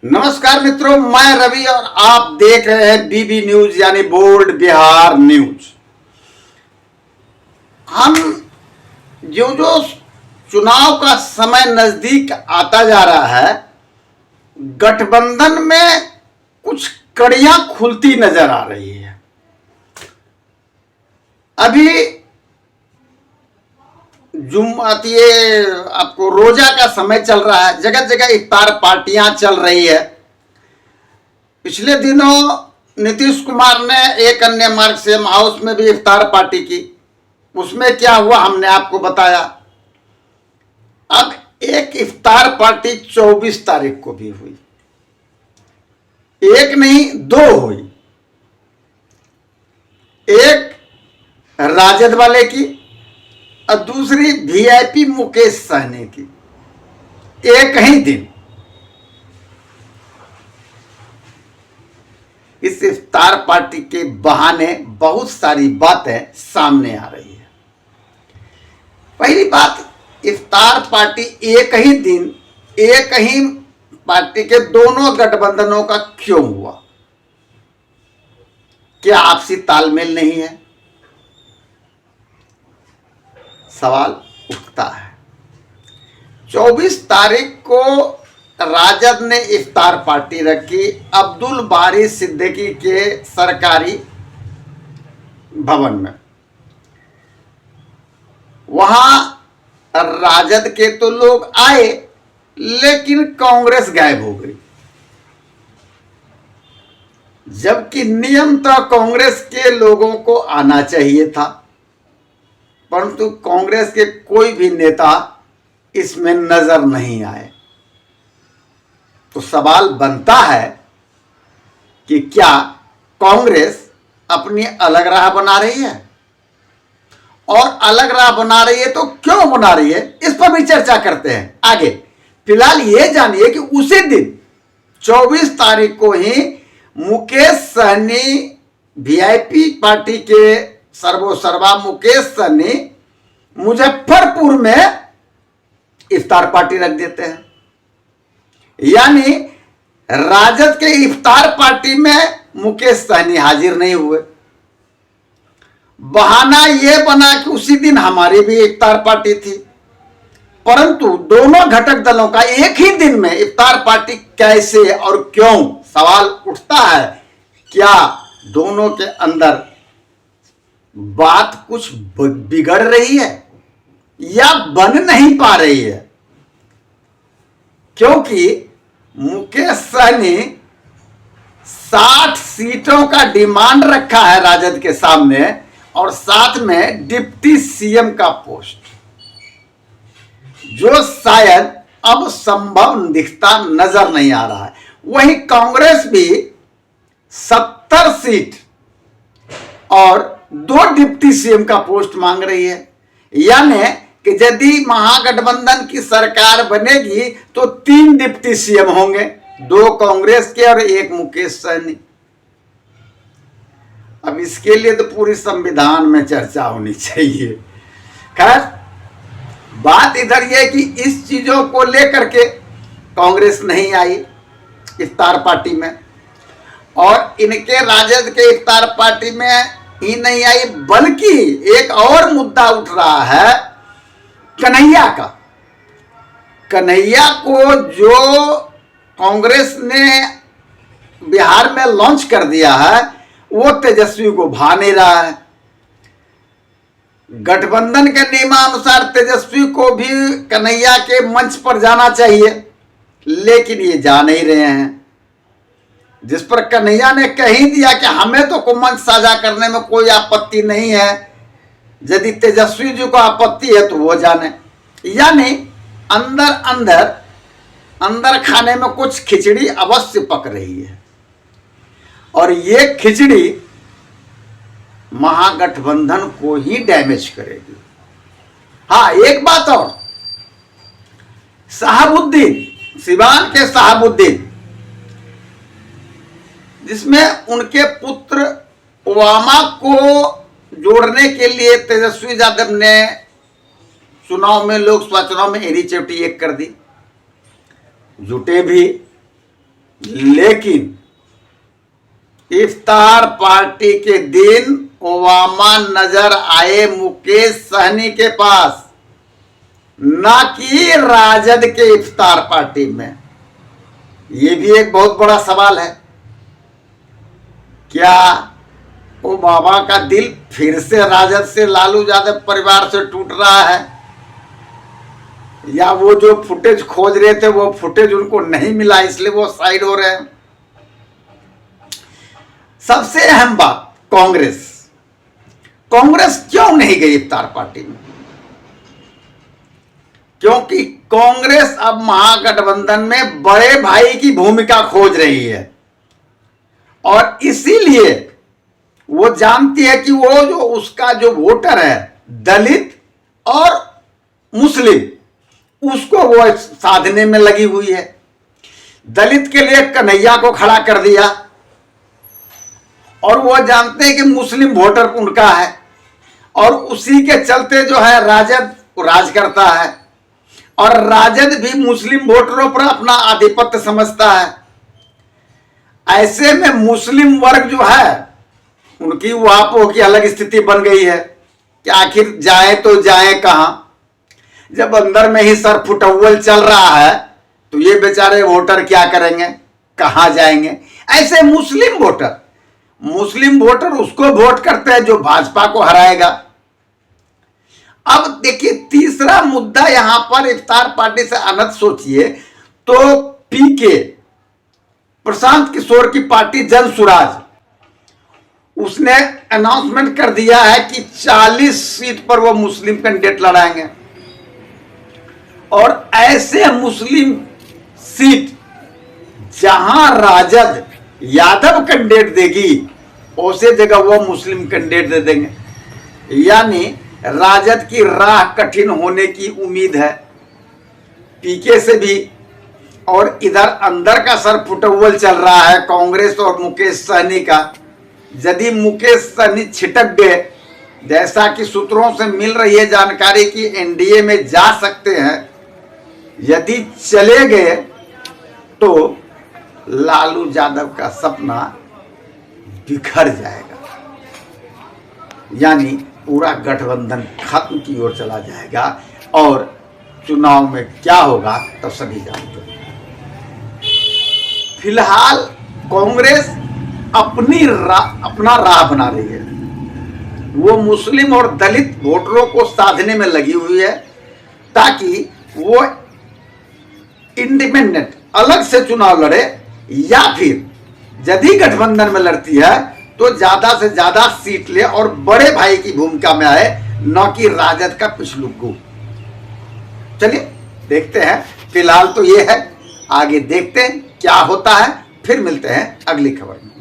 नमस्कार मित्रों, मैं रवि और आप देख रहे हैं बीबी न्यूज यानी बोल्ड बिहार न्यूज। हम जो जो चुनाव का समय नजदीक आता जा रहा है, गठबंधन में कुछ कड़ियां खुलती नजर आ रही है। अभी ये आपको रोजा का समय चल रहा है, जगह जगह इफ्तार पार्टियां चल रही है। पिछले दिनों नीतीश कुमार ने एक अन्य मार्ग सेम हाउस में भी इफ्तार पार्टी की। उसमें क्या हुआ हमने आपको बताया। अब एक इफ्तार पार्टी 24 तारीख को भी हुई, एक नहीं दो हुई। एक राजद वाले की और दूसरी वीआईपी मुकेश सहनी की, एक ही दिन। इस इफ्तार पार्टी के बहाने बहुत सारी बातें सामने आ रही है। पहली बात, इफ्तार पार्टी एक ही दिन एक ही पार्टी के दोनों गठबंधनों का क्यों हुआ? क्या आपसी तालमेल नहीं है? सवाल उठता है। 24 तारीख को राजद ने इफ्तार पार्टी रखी अब्दुल बारी सिद्दीकी के सरकारी भवन में। वहां राजद के तो लोग आए, लेकिन कांग्रेस गायब हो गई। जबकि नियम तो कांग्रेस के लोगों को आना चाहिए था, परंतु कांग्रेस के कोई भी नेता इसमें नजर नहीं आए। तो सवाल बनता है कि क्या कांग्रेस अपनी अलग राह बना रही है? और अलग राह बना रही है तो क्यों बना रही है, इस पर भी चर्चा करते हैं आगे। फिलहाल ये जानिए कि उसी दिन 24 तारीख को ही मुकेश सहनी, वीआईपी पार्टी के सर्वोसर्वा मुकेश सहनी मुजफ्फरपुर में इफ्तार पार्टी रख देते हैं। यानी राजद के इफ्तार पार्टी में मुकेश सहनी हाजिर नहीं हुए। बहाना यह बना कि उसी दिन हमारी भी इफ्तार पार्टी थी, परंतु दोनों घटक दलों का एक ही दिन में इफ्तार पार्टी कैसे और क्यों? सवाल उठता है। क्या दोनों के अंदर बात कुछ बिगड़ रही है या बन नहीं पा रही है? क्योंकि मुकेश सहनी 60 सीटों का डिमांड रखा है राजद के सामने और साथ में डिप्टी सीएम का पोस्ट, जो शायद अब संभव दिखता नजर नहीं आ रहा है। वहीं कांग्रेस भी 70 सीट और 2 डिप्टी सीएम का पोस्ट मांग रही है। यानी कि यदि महागठबंधन की सरकार बनेगी तो 3 डिप्टी सीएम होंगे, 2 कांग्रेस के और 1 मुकेश सहनी। अब इसके लिए तो पूरी संविधान में चर्चा होनी चाहिए। खैर, बात इधर यह कि इस चीजों को लेकर के कांग्रेस नहीं आई इफ्तार पार्टी में, और इनके राजद के इफ्तार पार्टी में ही नहीं आई, बल्कि एक और मुद्दा उठ रहा है कन्हैया का। कन्हैया को जो कांग्रेस ने बिहार में लॉन्च कर दिया है, वो तेजस्वी को भा नहीं रहा है। गठबंधन के नियमानुसार तेजस्वी को भी कन्हैया के मंच पर जाना चाहिए, लेकिन ये जा नहीं रहे हैं। जिस पर कन्हैया ने कह ही दिया कि हमें तो मंच साझा करने में कोई आपत्ति नहीं है, यदि तेजस्वी जी को आपत्ति है तो वो जाने। यानी अंदर खाने में कुछ खिचड़ी अवश्य पक रही है, और ये खिचड़ी महागठबंधन को ही डैमेज करेगी। हाँ, एक बात और, शहाबुद्दीन, सिवान के शहाबुद्दीन, जिसमें उनके पुत्र ओबामा को जोड़ने के लिए तेजस्वी यादव ने चुनाव में, लोकसभा चुनाव में एरी चोटी एक कर दी, जुटे भी लेकिन इफ्तार पार्टी के दिन ओबामा नजर आए मुकेश सहनी के पास, ना कि राजद के इफ्तार पार्टी में। यह भी एक बहुत बड़ा सवाल है। क्या ओबामा का दिल फिर से राजद से, लालू यादव परिवार से टूट रहा है, या वो जो फुटेज खोज रहे थे वो फुटेज उनको नहीं मिला इसलिए वो साइड हो रहे हैं? सबसे अहम बात, कांग्रेस क्यों नहीं गई इफ्तार पार्टी में? क्योंकि कांग्रेस अब महागठबंधन में बड़े भाई की भूमिका खोज रही है, और इसीलिए वो जानती है कि वो जो उसका जो वोटर है दलित और मुस्लिम, उसको वो साधने में लगी हुई है। दलित के लिए कन्हैया को खड़ा कर दिया, और वो जानते हैं कि मुस्लिम वोटर उनका है, और उसी के चलते जो है राजद राज करता है, और राजद भी मुस्लिम वोटरों पर अपना आधिपत्य समझता है। ऐसे में मुस्लिम वर्ग जो है उनकी वापों की अलग स्थिति बन गई है कि आखिर जाए तो जाए कहां, जब अंदर में ही सर फुटअव्वल चल रहा है तो ये बेचारे वोटर क्या करेंगे, कहां जाएंगे? ऐसे मुस्लिम वोटर उसको वोट करते हैं जो भाजपा को हराएगा। अब देखिए तीसरा मुद्दा यहां पर इफ्तार पार्टी से अनंत सोचिए तो पीके प्रशांत किशोर की पार्टी जन सुराज, उसने अनाउंसमेंट कर दिया है कि 40 सीट पर वो मुस्लिम कैंडिडेट लड़ाएंगे, और ऐसे मुस्लिम सीट जहां राजद यादव कैंडिडेट देगी उसे जगह वो मुस्लिम कैंडिडेट दे देंगे। यानी राजद की राह कठिन होने की उम्मीद है पीके से भी, और इधर अंदर का सर फुटअव्वल चल रहा है कांग्रेस और मुकेश सहनी का। यदि मुकेश सहनी छिटक गए, जैसा कि सूत्रों से मिल रही है जानकारी कि एनडीए में जा सकते हैं, यदि चले गए तो लालू यादव का सपना बिखर जाएगा, यानी पूरा गठबंधन खत्म की ओर चला जाएगा, और चुनाव में क्या होगा तो सभी जानते हैं। फिलहाल कांग्रेस अपना राह बना रही है, वो मुस्लिम और दलित वोटरों को साधने में लगी हुई है ताकि वो इंडिपेंडेंट अलग से चुनाव लड़े, या फिर यदि गठबंधन में लड़ती है तो ज्यादा से ज्यादा सीट ले और बड़े भाई की भूमिका में आए, न कि राजद का पिछलुक्कू। चलिए देखते हैं, फिलहाल तो ये है, आगे देखते हैं क्या होता है, फिर मिलते हैं अगली खबर में।